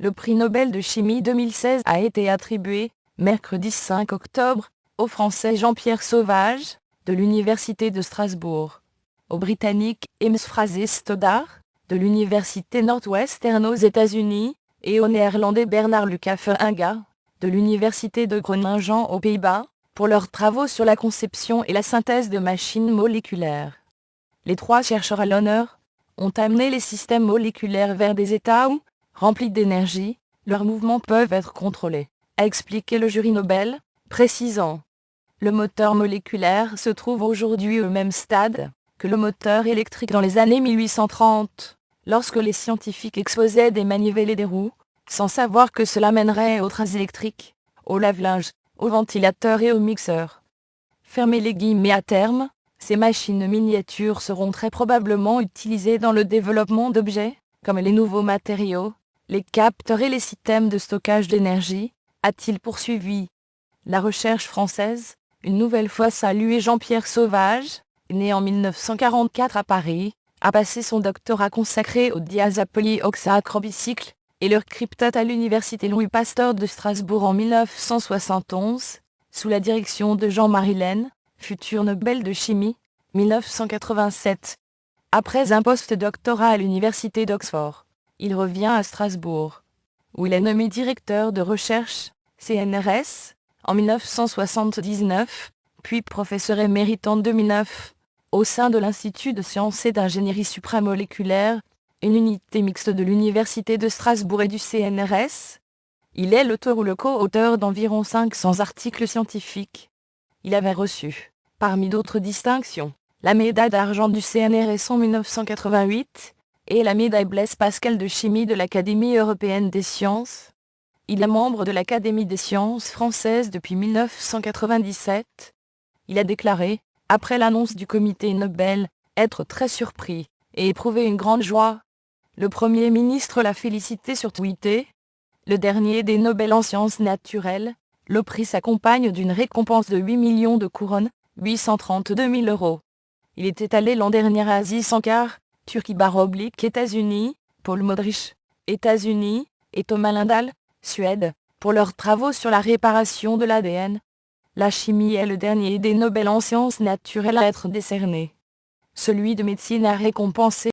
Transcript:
Le prix Nobel de chimie 2016 a été attribué, mercredi 5 octobre, au Français Jean-Pierre Sauvage, de l'Université de Strasbourg, au Britannique James Fraser Stoddart, de l'Université Northwestern aux États-Unis, et au Néerlandais Bernard Lucas Verhaeghe, de l'Université de Groningen aux Pays-Bas, pour leurs travaux sur la conception et la synthèse de machines moléculaires. Les trois chercheurs à l'honneur ont amené les systèmes moléculaires vers des états où, remplis d'énergie, leurs mouvements peuvent être contrôlés, a expliqué le jury Nobel, précisant: le moteur moléculaire se trouve aujourd'hui au même stade que le moteur électrique dans les années 1830, lorsque les scientifiques exposaient des manivelles et des roues, sans savoir que cela mènerait aux traces électriques, au lave-linge, aux ventilateurs et aux mixeurs. Fermez les guillemets. À terme, ces machines miniatures seront très probablement utilisées dans le développement d'objets, comme les nouveaux matériaux, les capteurs et les systèmes de stockage d'énergie, a-t-il poursuivi. La recherche française, une nouvelle fois saluée. Jean-Pierre Sauvage, né en 1944 à Paris, a passé son doctorat consacré au diazépolyoxyacrobicycle et leur cryptate à l'université Louis Pasteur de Strasbourg en 1971, sous la direction de Jean-Marie Lehn, futur Nobel de chimie, 1987. Après un post-doctorat à l'université d'Oxford, il revient à Strasbourg, où il est nommé directeur de recherche, CNRS, en 1979, puis professeur émérite en 2009, au sein de l'Institut de sciences et d'ingénierie supramoléculaire, une unité mixte de l'Université de Strasbourg et du CNRS. Il est l'auteur ou le co-auteur d'environ 500 articles scientifiques. Il avait reçu, parmi d'autres distinctions, la médaille d'argent du CNRS en 1988 et la médaille Blaise Pascal de chimie de l'Académie européenne des sciences. Il est membre de l'Académie des sciences françaises depuis 1997. Il a déclaré, après l'annonce du comité Nobel, être très surpris et éprouver une grande joie. Le Premier ministre l'a félicité sur Twitter. Le dernier des Nobel en sciences naturelles, le prix s'accompagne d'une récompense de 8 millions de couronnes, 832 000 €. Il était allé l'an dernier à Aziz Sankar, Turquie / États-Unis, Paul Modrich, États-Unis, et Thomas Lindahl, Suède, pour leurs travaux sur la réparation de l'ADN. La chimie est le dernier des Nobel en sciences naturelles à être décerné. Celui de médecine a récompensé